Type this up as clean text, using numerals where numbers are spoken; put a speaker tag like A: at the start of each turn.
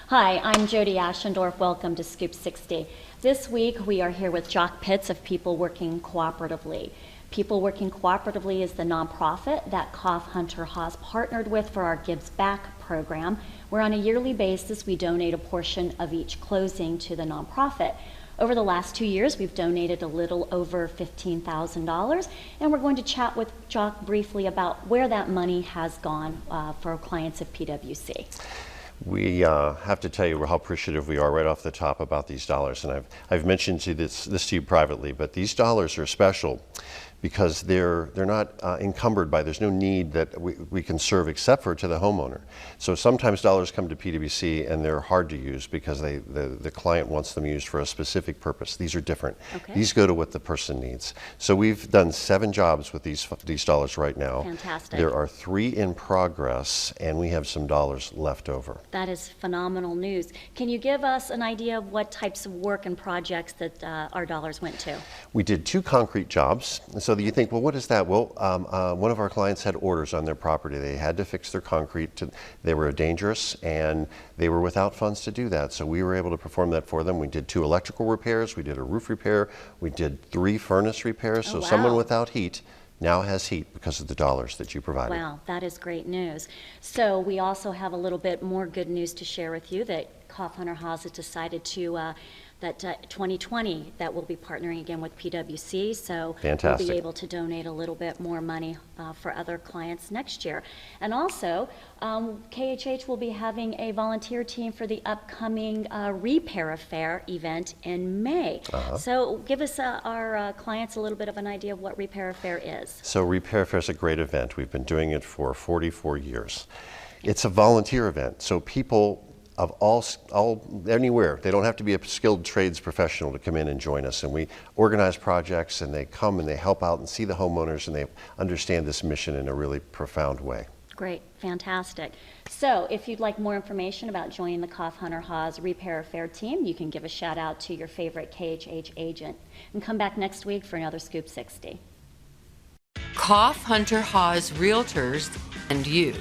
A: Hi, I'm Jody Ashendorf. Welcome to Scoop 60. This week we are here with Jock Pitts of People Working Cooperatively. People Working Cooperatively is the nonprofit that Cough Hunter Haas partnered with for our Gives Back program, where on a yearly basis we donate a portion of each closing to the nonprofit. Over the last 2 years, we've donated a little over $15,000, and we're going to chat with Jock briefly about where that money has gone for our clients of PWC.
B: We have to tell you how appreciative we are right off the top about these dollars, and I've mentioned this to you privately, but these dollars are special because they're not encumbered by, there's no need that we can serve except for to the homeowner. So sometimes dollars come to PWC and they're hard to use because the client wants them used for a specific purpose. These are different.
A: Okay.
B: These go to what the person needs. So we've done 7 jobs with these dollars right now.
A: Fantastic.
B: There are 3 in progress and we have some dollars left over.
A: That is phenomenal news. Can you give us an idea of what types of work and projects that our dollars went to?
B: We did 2 concrete jobs. So you think, well, what is that? Well, one of our clients had orders on their property. They had to fix their concrete. They were dangerous and they were without funds to do that. So we were able to perform that for them. We did 2 electrical repairs. We did a roof repair. We did 3 furnace repairs.
A: Oh,
B: so
A: wow.
B: Someone without heat now has heat because of the dollars that you provided.
A: Wow, that is great news. So we also have a little bit more good news to share with you that Cough Hunter Haas has decided to that 2020 that we'll be partnering again with PWC, so
B: Fantastic.
A: we'll be able to donate a little bit more money for other clients next year. And also, KHH will be having a volunteer team for the upcoming Repair Affair event in May. So give us our clients a little bit of an idea of what Repair Affair is.
B: So Repair Fair is a great event. We've been doing it for 44 years. It's a volunteer event, so people of anywhere. They don't have to be a skilled trades professional to come in and join us. And we organize projects and they come and they help out and see the homeowners and they understand this mission in a really profound way.
A: Great, fantastic. So if you'd like more information about joining the Cough Hunter Haas Repair Affair team, you can give a shout out to your favorite KHH agent. And come back next week for another Scoop 60.
C: Cough Hunter Haas Realtors and you.